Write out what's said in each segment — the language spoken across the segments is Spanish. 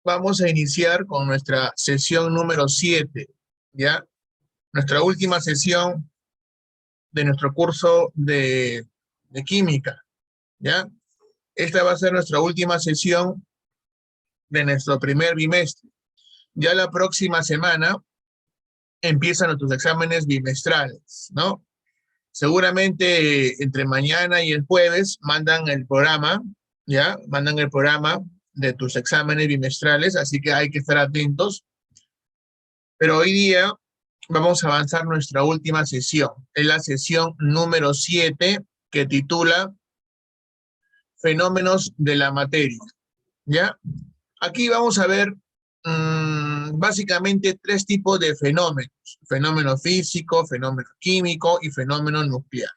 vamos a iniciar con nuestra sesión número 7, ¿ya? Nuestra última sesión de nuestro curso de química, ¿ya? Esta va a ser nuestra última sesión de nuestro primer bimestre. Ya la próxima semana empiezan nuestros exámenes bimestrales, ¿no? Seguramente entre mañana y el jueves mandan el programa, ¿ya? Mandan el programa de tus exámenes bimestrales, así que hay que estar atentos. Pero hoy día vamos a avanzar nuestra última sesión. Es la sesión número 7 que titula Fenómenos de la materia, ¿ya? Aquí vamos a ver básicamente 3 tipos de fenómenos. Fenómeno físico, fenómeno químico y fenómeno nuclear,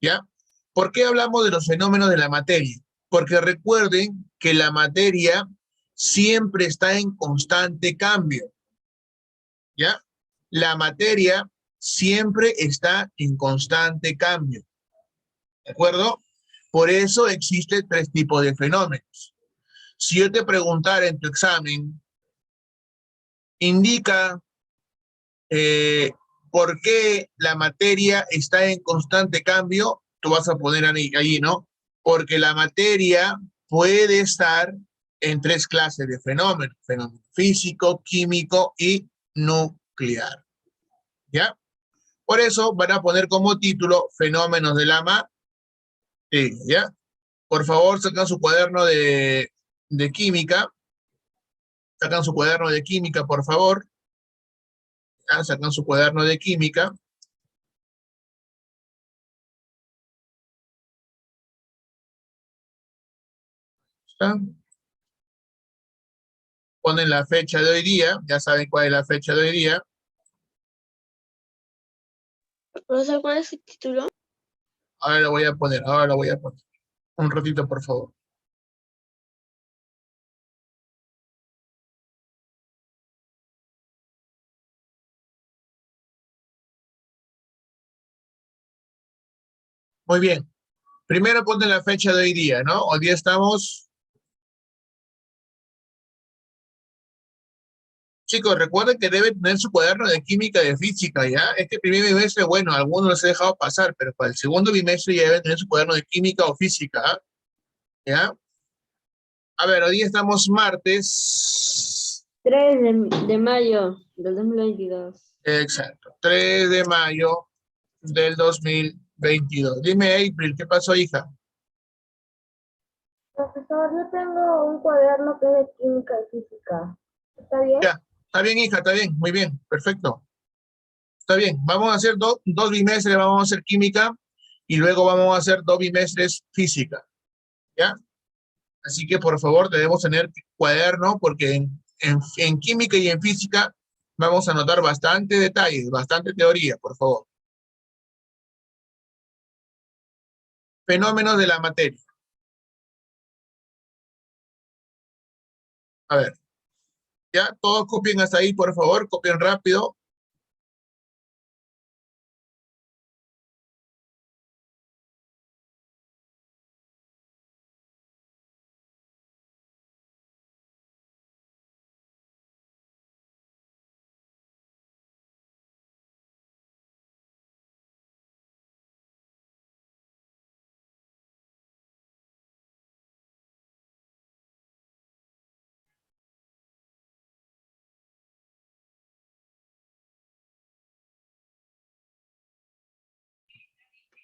¿ya? ¿Por qué hablamos de los fenómenos de la materia? Porque recuerden que la materia siempre está en constante cambio, ¿ya? La materia siempre está en constante cambio, ¿de acuerdo? Por eso existen 3 tipos de fenómenos. Si yo te preguntara en tu examen, indica por qué la materia está en constante cambio, tú vas a poner ahí, ¿no? Porque la materia puede estar en 3 clases de fenómenos: fenómeno físico, químico y nuclear, ¿ya? Por eso van a poner como título Fenómenos de la materia, ¿ya? Por favor, sacan su cuaderno de química. Sacan su cuaderno de química, por favor. ¿Ya? Sacan su cuaderno de química. ¿Está? Ponen la fecha de hoy día. Ya saben cuál es la fecha de hoy día. ¿Profesor, cuál es el título? Ahora lo voy a poner, ahora lo voy a poner. Un ratito, por favor. Muy bien. Primero ponen la fecha de hoy día, ¿no? Hoy día estamos... Chicos, recuerden que deben tener su cuaderno de química y de física, ¿ya? Este primer bimestre, bueno, algunos los he dejado pasar, pero para el segundo bimestre ya deben tener su cuaderno de química o física, ¿ya? A ver, hoy día estamos martes. 3 de mayo del 2022. Exacto, 3 de mayo del 2022. Dime, April, ¿qué pasó, hija? Profesor, yo tengo un cuaderno que es de química y física. ¿Está bien? Ya, está bien, hija, está bien, muy bien, perfecto. Está bien, vamos a hacer dos bimestres, vamos a hacer química y luego vamos a hacer 2 bimestres física, ¿ya? Así que por favor debemos tener cuaderno porque en química y en física vamos a anotar bastante detalles, bastante teoría, por favor. Fenómenos de la materia. A ver, ya, todos copien hasta ahí, por favor, copien rápido.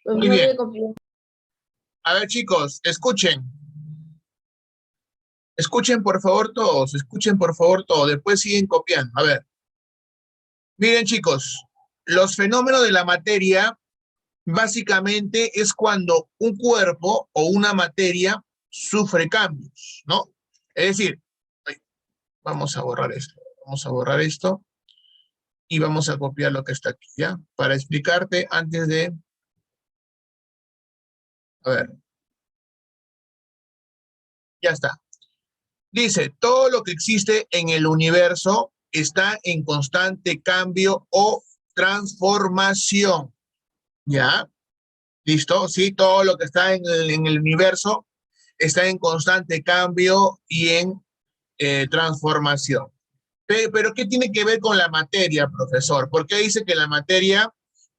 Muy bien. A ver, chicos, escuchen. Escuchen, por favor, todos. Escuchen, por favor, todos. Después siguen copiando. A ver. Miren, chicos, los fenómenos de la materia básicamente es cuando un cuerpo o una materia sufre cambios, ¿no? Es decir, vamos a borrar esto. Vamos a borrar esto y vamos a copiar lo que está aquí, ¿ya? Para explicarte antes de... A ver. Ya está. Dice, todo lo que existe en el universo está en constante cambio o transformación. ¿Ya? ¿Listo? Sí, todo lo que está en el universo está en constante cambio y en transformación. Pero ¿qué tiene que ver con la materia, profesor? ¿Por qué dice que la materia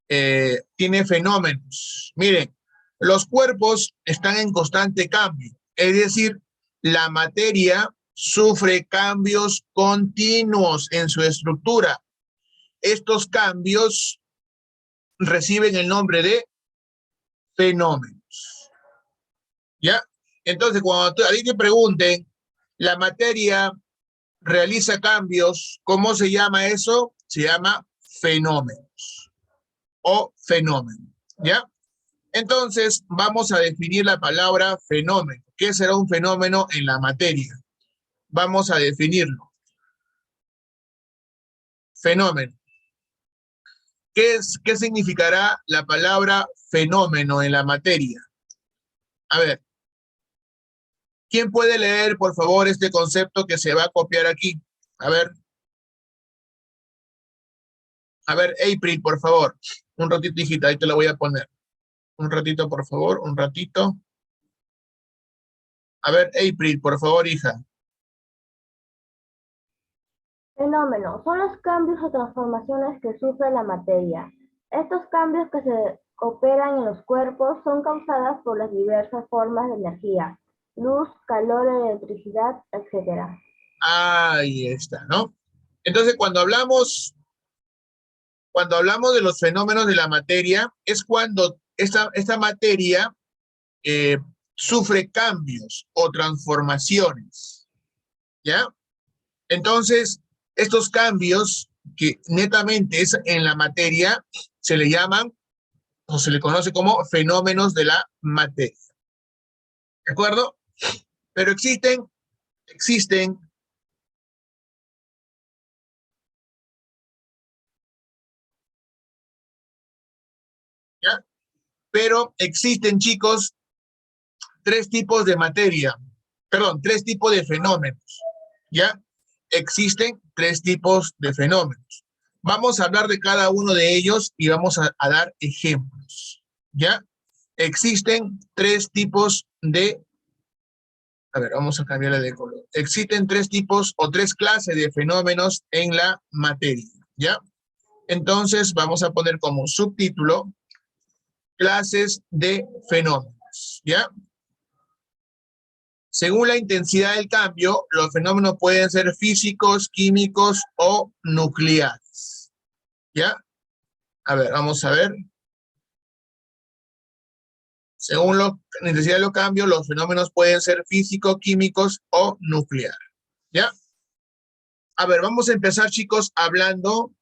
tiene fenómenos? Miren, los cuerpos están en constante cambio, es decir, la materia sufre cambios continuos en su estructura. Estos cambios reciben el nombre de fenómenos. ¿Ya? Entonces, cuando a ti te pregunten, la materia realiza cambios, ¿cómo se llama eso? Se llama fenómenos o fenómeno, ¿ya? Entonces, vamos a definir la palabra fenómeno. ¿Qué será un fenómeno en la materia? Vamos a definirlo. Fenómeno. ¿Qué significará la palabra fenómeno en la materia? A ver, ¿quién puede leer, por favor, este concepto que se va a copiar aquí? A ver, April, por favor. Un ratito, hijita, ahí te lo voy a poner. Un ratito, por favor, un ratito. A ver, April, por favor, hija. Fenómenos son los cambios o transformaciones que sufre la materia. Estos cambios que se operan en los cuerpos son causadas por las diversas formas de energía, luz, calor, electricidad, etc. Ahí está, ¿no? Entonces, cuando hablamos de los fenómenos de la materia, es cuando esta materia sufre cambios o transformaciones, ¿ya? Entonces, estos cambios que netamente es en la materia, se le llaman o se le conoce como fenómenos de la materia. ¿De acuerdo? Pero existen, ¿ya? Pero existen, chicos, tres tipos de materia, perdón, tres tipos de fenómenos, ¿ya? Existen tres tipos de fenómenos. Vamos a hablar de cada uno de ellos y vamos a dar ejemplos, ¿ya? Existen tres tipos de... A ver, vamos a cambiarle de color. Existen tres tipos o tres clases de fenómenos en la materia, ¿ya? Entonces, vamos a poner como subtítulo clases de fenómenos, ¿ya? Según la intensidad del cambio, los fenómenos pueden ser físicos, químicos o nucleares, ¿ya? A ver, vamos a ver. Según la intensidad de los cambios, los fenómenos pueden ser físicos, químicos o nucleares, ¿ya? A ver, vamos a empezar, chicos, hablando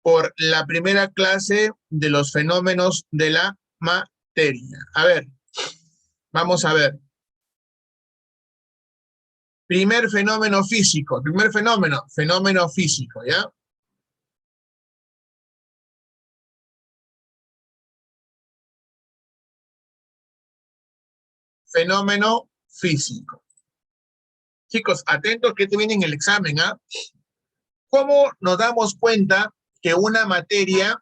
por la primera clase de los fenómenos de la materia. A ver, vamos a ver. Primer fenómeno físico, fenómeno físico, ¿ya? Fenómeno físico. Chicos, atentos que esto viene en el examen, ¿ah? ¿Cómo nos damos cuenta que una materia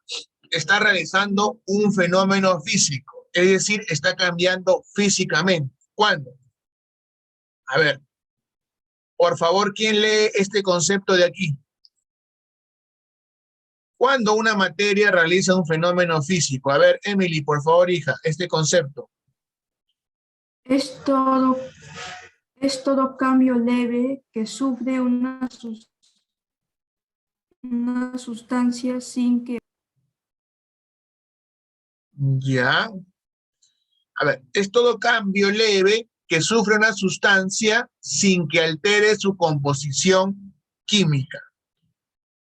está realizando un fenómeno físico? Es decir, está cambiando físicamente. ¿Cuándo? A ver, por favor, ¿quién lee este concepto de aquí? ¿Cuándo una materia realiza un fenómeno físico? A ver, Emily, por favor, hija, este concepto. Es todo cambio leve que sufre una sustancia sin que... Ya. A ver, es todo cambio leve que sufre una sustancia sin que altere su composición química.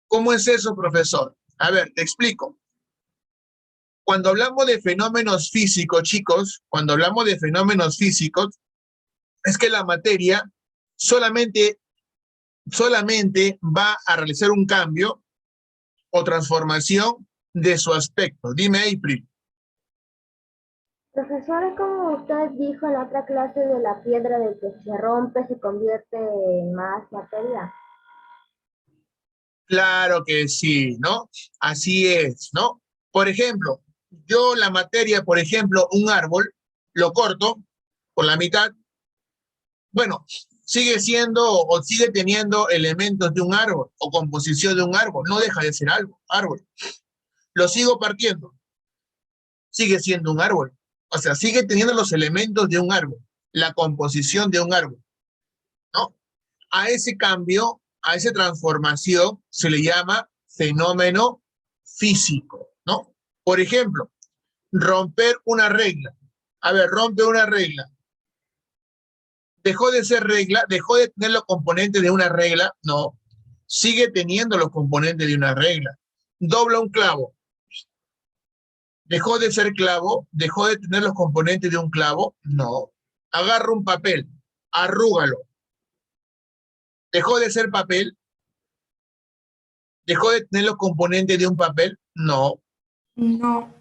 ¿Cómo es eso, profesor? A ver, te explico. Cuando hablamos de fenómenos físicos, chicos, cuando hablamos de fenómenos físicos, es que la materia solamente va a realizar un cambio o transformación de su aspecto. Dime, April. Profesor, es como usted dijo en la otra clase de la piedra de que se rompe, se convierte en más materia. Claro que sí, ¿no? Así es, ¿no? Por ejemplo, yo la materia, por ejemplo, un árbol, lo corto por la mitad. Bueno, sigue siendo o sigue teniendo elementos de un árbol o composición de un árbol, no deja de ser árbol. Lo sigo partiendo, sigue siendo un árbol. O sea, sigue teniendo los elementos de un árbol, la composición de un árbol, ¿no? A ese cambio, a esa transformación, se le llama fenómeno físico, ¿no? Por ejemplo, romper una regla. A ver, rompe una regla. ¿Dejó de ser regla? ¿Dejó de tener los componentes de una regla? No. Sigue teniendo los componentes de una regla. Dobla un clavo. ¿Dejó de ser clavo? ¿Dejó de tener los componentes de un clavo? No. Agarra un papel, arrúgalo. ¿Dejó de ser papel? ¿Dejó de tener los componentes de un papel? No. No.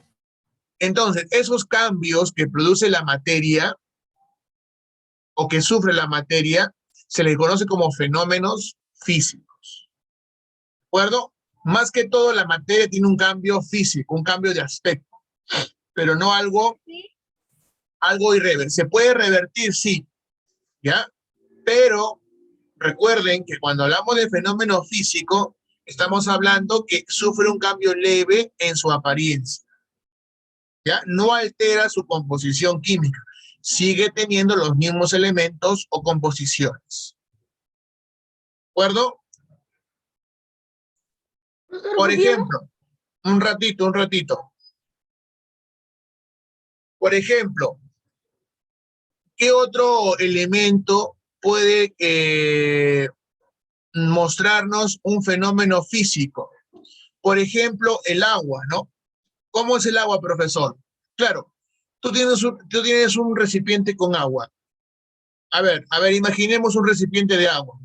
Entonces, esos cambios que produce la materia o que sufre la materia se les conoce como fenómenos físicos. ¿De acuerdo? Más que todo, la materia tiene un cambio físico, un cambio de aspecto, pero no algo irreversible. Se puede revertir, sí, ¿ya? Pero recuerden que cuando hablamos de fenómeno físico, estamos hablando que sufre un cambio leve en su apariencia, ¿ya? No altera su composición química, sigue teniendo los mismos elementos o composiciones. ¿De acuerdo? Por ejemplo, un ratito. Por ejemplo, ¿qué otro elemento puede mostrarnos un fenómeno físico? Por ejemplo, el agua, ¿no? ¿Cómo es el agua, profesor? Claro, tú tienes un recipiente con agua. A ver, imaginemos un recipiente de agua.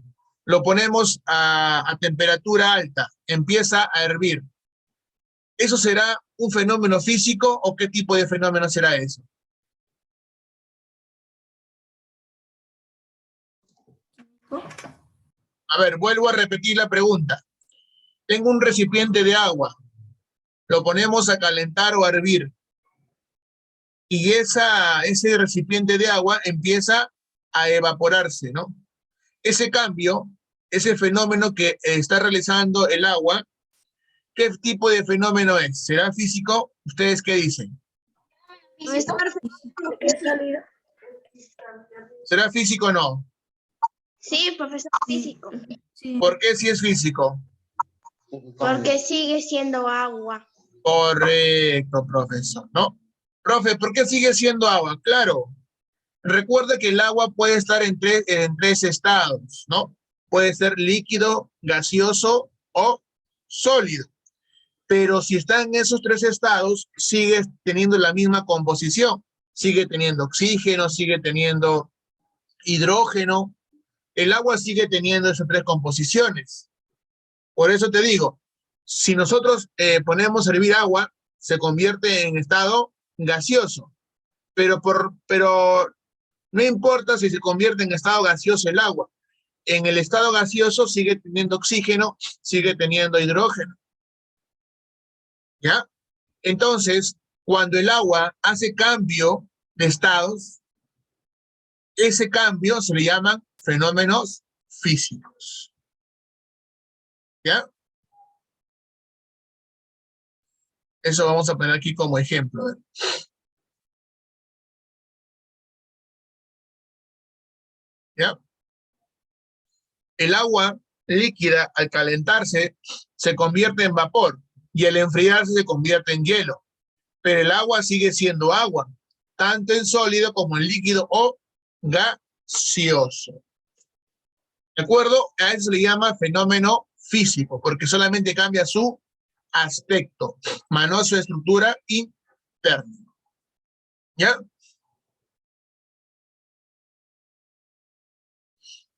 Lo ponemos a temperatura alta, empieza a hervir. ¿Eso será un fenómeno físico o qué tipo de fenómeno será eso? A ver, vuelvo a repetir la pregunta. Tengo un recipiente de agua, lo ponemos a calentar o a hervir, y ese recipiente de agua empieza a evaporarse, ¿no? Ese cambio, ese fenómeno que está realizando el agua, ¿qué tipo de fenómeno es? ¿Será físico? ¿Ustedes qué dicen? ¿Será físico o no? Sí, profesor físico. Sí. ¿Por qué si es físico? Porque sigue siendo agua. Correcto, profesor, ¿no? Profe, ¿por qué sigue siendo agua? Claro, recuerda que el agua puede estar en tres estados, ¿no? Puede ser líquido, gaseoso o sólido. Pero si está en esos tres estados, sigue teniendo la misma composición. Sigue teniendo oxígeno, sigue teniendo hidrógeno. El agua sigue teniendo esas tres composiciones. Por eso te digo, si nosotros ponemos a hervir agua, se convierte en estado gaseoso. Pero no importa si se convierte en estado gaseoso el agua. En el estado gaseoso sigue teniendo oxígeno, sigue teniendo hidrógeno. ¿Ya? Entonces, cuando el agua hace cambio de estados, ese cambio se le llaman fenómenos físicos. ¿Ya? Eso vamos a poner aquí como ejemplo. ¿Ya? El agua líquida, al calentarse, se convierte en vapor y al enfriarse se convierte en hielo. Pero el agua sigue siendo agua, tanto en sólido como en líquido o gaseoso. ¿De acuerdo? A eso se le llama fenómeno físico, porque solamente cambia su aspecto, más no su estructura interna. ¿Ya?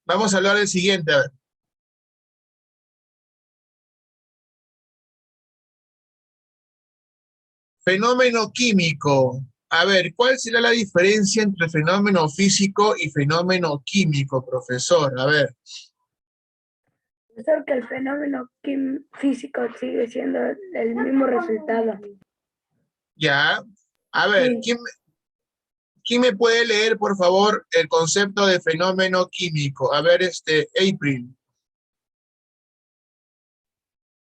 Vamos a hablar del siguiente, a ver. Fenómeno químico. A ver, ¿cuál será la diferencia entre fenómeno físico y fenómeno químico, profesor? A ver. Profesor, que el fenómeno físico sigue siendo el mismo resultado. Ya. A ver, Sí. ¿Quién me puede leer, por favor, el concepto de fenómeno químico? A ver, April.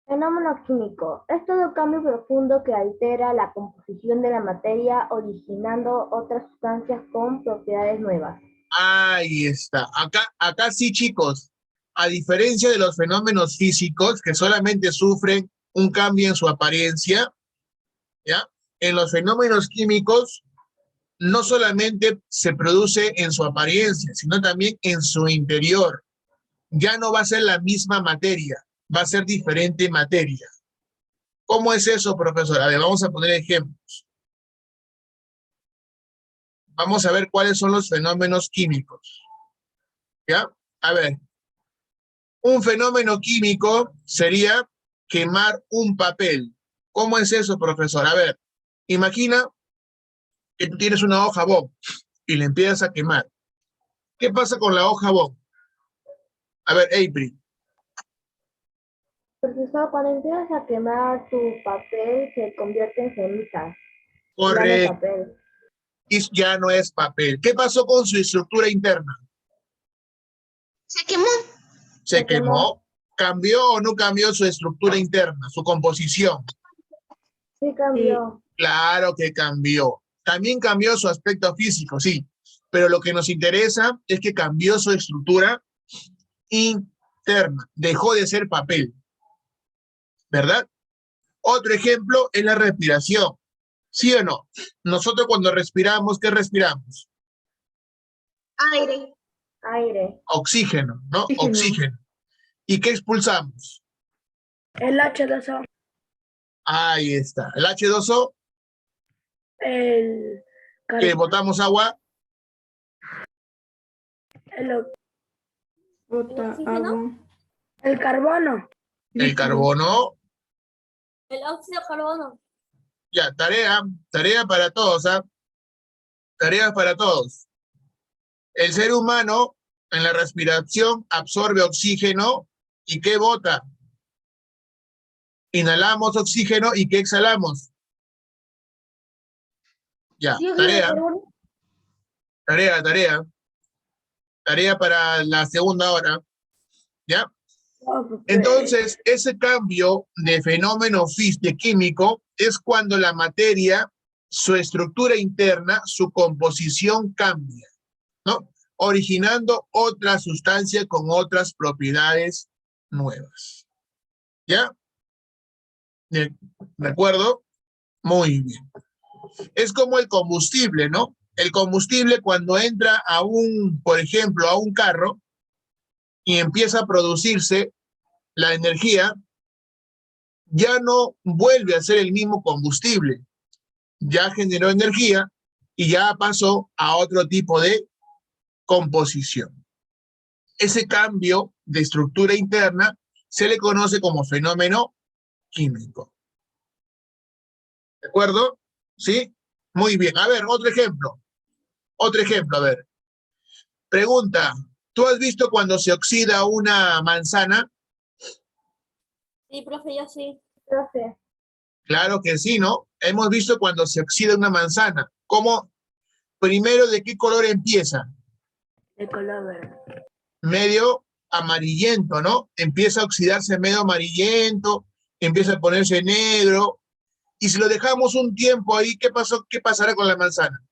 Fenómeno químico. Es todo cambio profundo que altera la composición de la materia, originando otras sustancias con propiedades nuevas. Ahí está. Acá sí, chicos. A diferencia de los fenómenos físicos, que solamente sufren un cambio en su apariencia, ¿ya? En los fenómenos químicos, no solamente se produce en su apariencia, sino también en su interior. Ya no va a ser la misma materia, va a ser diferente materia. ¿Cómo es eso, profesor? A ver, vamos a poner ejemplos. Vamos a ver cuáles son los fenómenos químicos. ¿Ya? A ver, un fenómeno químico sería quemar un papel. ¿Cómo es eso, profesor? A ver, imagina que tú tienes una hoja bond y la empiezas a quemar. ¿Qué pasa con la hoja bond? A ver, April. Profesor, cuando empiezas a quemar tu papel, se convierte en cenizas. Ya no es Correcto. papel. Y ya no es papel. ¿Qué pasó con su estructura interna? Se quemó. Se quemó. ¿Cambió o no cambió su estructura interna, su composición? Sí cambió. Claro que cambió. También cambió su aspecto físico, sí. Pero lo que nos interesa es que cambió su estructura interna. Dejó de ser papel. ¿Verdad? Otro ejemplo es la respiración. ¿Sí o no? Nosotros cuando respiramos, ¿qué respiramos? Aire. Aire. Oxígeno, ¿no? Oxígeno. Oxígeno. ¿Y qué expulsamos? El H2O. Ahí está. El H2O, El, que botamos agua. el, Bota agua. el carbono. El carbono. El óxido de carbono. Ya, tarea para todos, ¿ah? Tareas para todos. El ser humano en la respiración absorbe oxígeno y ¿qué bota? Inhalamos oxígeno y ¿qué exhalamos? Ya, tarea para la segunda hora, ¿ya? Entonces, ese cambio de fenómeno químico es cuando la materia, su estructura interna, su composición cambia, ¿no? Originando otra sustancia con otras propiedades nuevas. ¿Ya? ¿De acuerdo? Muy bien. Es como el combustible, ¿no? El combustible cuando entra a por ejemplo, a un carro y empieza a producirse la energía, ya no vuelve a ser el mismo combustible. Ya generó energía y ya pasó a otro tipo de composición. Ese cambio de estructura interna se le conoce como fenómeno químico. ¿De acuerdo? ¿Sí? Muy bien. A ver, otro ejemplo. Otro ejemplo, a ver. Pregunta, ¿tú has visto cuando se oxida una manzana? Sí, profe, yo sí. Profe, Claro que sí, ¿no? Hemos visto cuando se oxida una manzana. ¿Cómo? Primero, ¿de qué color empieza? De color verde. Medio amarillento, ¿no? Empieza a oxidarse medio amarillento, empieza a ponerse negro. Y si lo dejamos un tiempo ahí, ¿qué pasó? ¿Qué pasará con la manzana?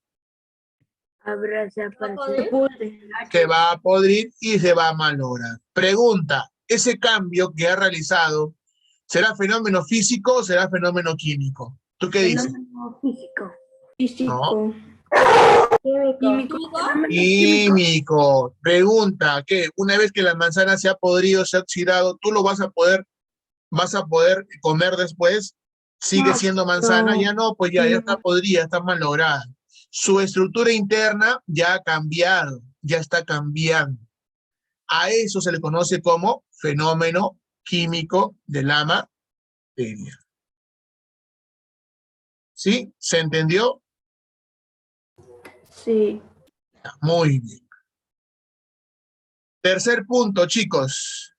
Habrá se aparecido. Se va a podrir y se va a malograr. Pregunta, ¿ese cambio que ha realizado será fenómeno físico o será fenómeno químico? ¿Tú qué dices? Fenómeno físico. Físico. químico. Químico. Pregunta, ¿qué? Una vez que la manzana se ha podrido, se ha oxidado, ¿tú lo vas a poder comer después? ¿Sigue siendo manzana? No. Ya no, pues ya está podrida, está malograda. Su estructura interna ya ha cambiado, ya está cambiando. A eso se le conoce como fenómeno químico de la materia. ¿Sí? ¿Se entendió? Sí. Muy bien. Tercer punto, chicos.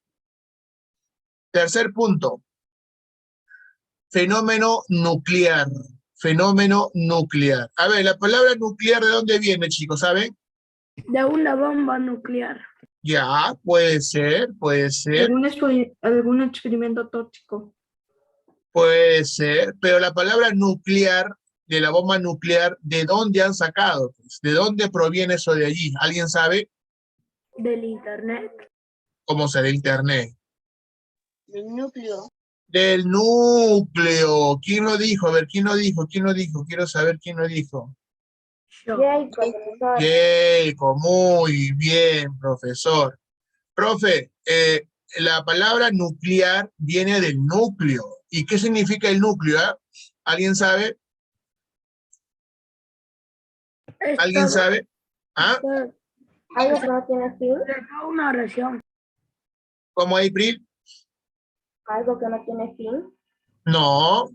Tercer punto. Fenómeno nuclear. fenómeno nuclear. A ver, la palabra nuclear, ¿de dónde viene, chicos? ¿Saben? De una bomba nuclear. Ya, puede ser, Algún experimento tóxico. puede ser, pero la palabra nuclear, de la bomba nuclear, ¿de dónde han sacado? Pues? ¿De dónde proviene eso de allí? ¿Alguien sabe? Del internet. ¿Cómo será Internet? Del núcleo. Del núcleo. ¿Quién lo dijo? A ver, ¿quién lo dijo? ¿Quién lo dijo? Quiero saber quién lo dijo. Yo. Jacob, profesor. Jacob, muy bien, profesor. Profe, la palabra nuclear viene del núcleo. ¿Y qué significa el núcleo? ¿Alguien sabe? ¿Alguien sabe? ¿Ah? Algo que no tiene fin. Una oración. ¿Cómo hay, April? Algo que no tiene fin. No.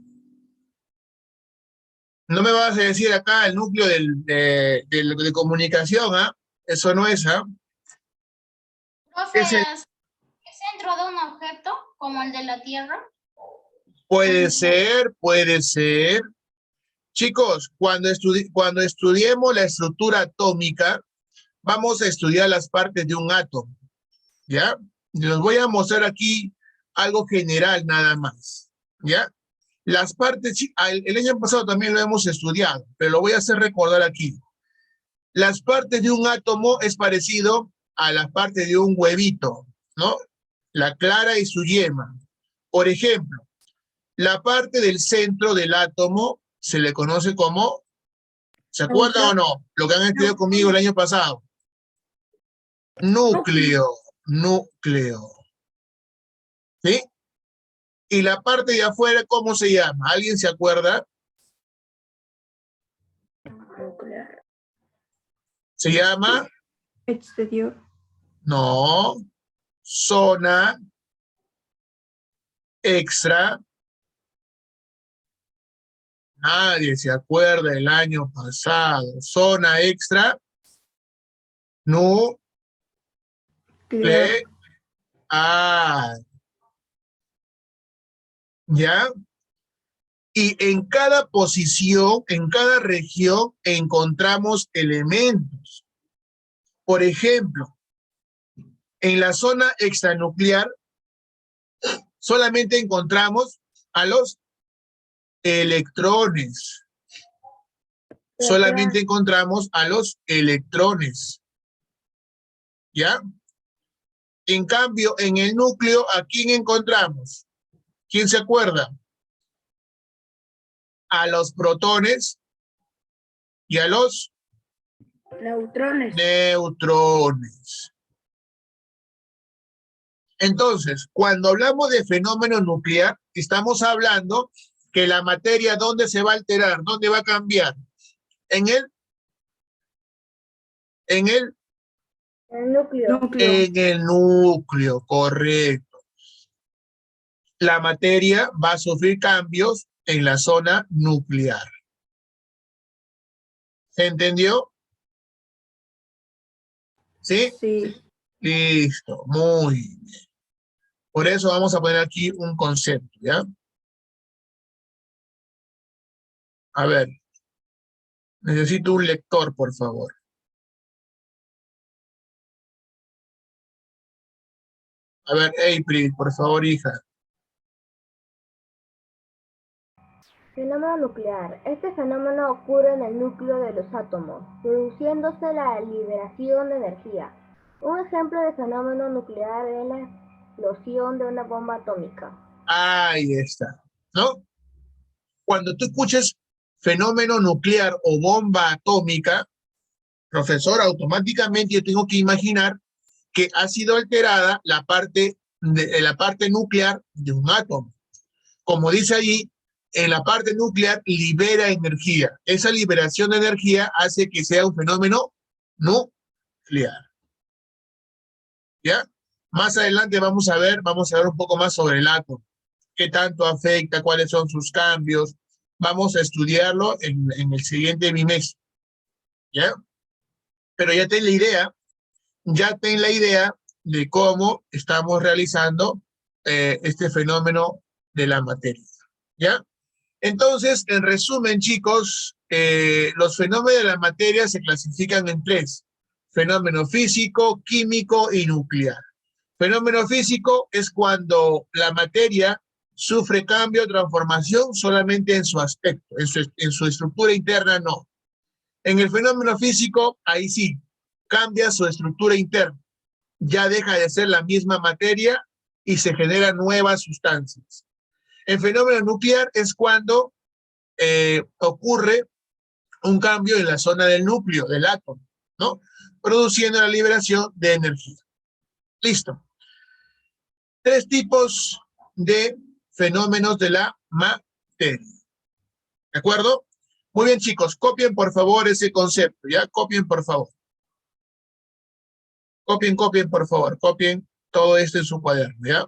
No me vas a decir acá el núcleo de comunicación, ¿ah? Eso no es, ¿ah? Profe, Es el- ¿es dentro de un objeto como el de la Tierra? Puede ser, puede ser. Chicos, cuando estudiemos la estructura atómica, vamos a estudiar las partes de un átomo, ¿ya? Les voy a mostrar aquí algo general nada más, ¿ya? Las partes, el año pasado también lo hemos estudiado, pero lo voy a hacer recordar aquí. Las partes de un átomo es parecido a las partes de un huevito, ¿no? La clara y su yema. Por ejemplo, la parte del centro del átomo se le conoce como, ¿se acuerdan o no? Lo que han estudiado conmigo el año pasado. Núcleo, núcleo. ¿Sí? Y la parte de afuera, ¿cómo se llama? ¿Alguien se acuerda? Nuclear. ¿Se llama? Exterior. No. Zona extra. Nadie se acuerda el año pasado. Zona extra. Nuclear. Nuclear. ¿Ya? Y en cada posición, en cada región, encontramos elementos. Por ejemplo, en la zona extranuclear solamente encontramos a los electrones. Solamente encontramos a los electrones. ¿Ya? En cambio, en el núcleo, ¿a quién encontramos? ¿Quién se acuerda? A los protones y a los Neutrones. neutrones. Entonces, cuando hablamos de fenómeno nuclear, estamos hablando que la materia, ¿dónde se va a alterar? ¿Dónde va a cambiar? En el núcleo. En el núcleo, correcto. La materia va a sufrir cambios en la zona nuclear. ¿Se entendió? ¿Sí? Sí. Listo, muy bien. Por eso vamos a poner aquí un concepto, ¿ya? A ver, necesito un lector, por favor. A ver, April, por favor, hija. Fenómeno nuclear. Este fenómeno ocurre en el núcleo de los átomos, produciéndose la liberación de energía. Un ejemplo de fenómeno nuclear es la explosión de una bomba atómica. Ahí está, ¿no? Cuando tú escuches fenómeno nuclear o bomba atómica, profesor, automáticamente yo tengo que imaginar que ha sido alterada la parte nuclear de un átomo. Como dice allí, en la parte nuclear libera energía. Esa liberación de energía hace que sea un fenómeno nuclear. ¿Ya? Más adelante vamos a ver un poco más sobre el átomo. ¿Qué tanto afecta? ¿Cuáles son sus cambios? Vamos a estudiarlo en el siguiente bimestre. ¿Ya? Pero ya ten la idea de cómo estamos realizando este fenómeno de la materia. ¿Ya? Entonces, en resumen, chicos, los fenómenos de la materia se clasifican en tres: fenómeno físico, químico y nuclear. Fenómeno físico es cuando la materia sufre cambio o transformación solamente en su aspecto, en su estructura interna no. En el fenómeno físico, ahí sí, cambia su estructura interna. Ya deja de ser la misma materia y se generan nuevas sustancias. El fenómeno nuclear es cuando ocurre un cambio en la zona del núcleo, del átomo, ¿no? Produciendo la liberación de energía. Listo. Tres tipos de fenómenos de la materia. ¿De acuerdo? Muy bien, chicos, copien por favor ese concepto, ¿ya? Copien, por favor. Copien, por favor. Copien todo esto en su cuaderno, ¿ya?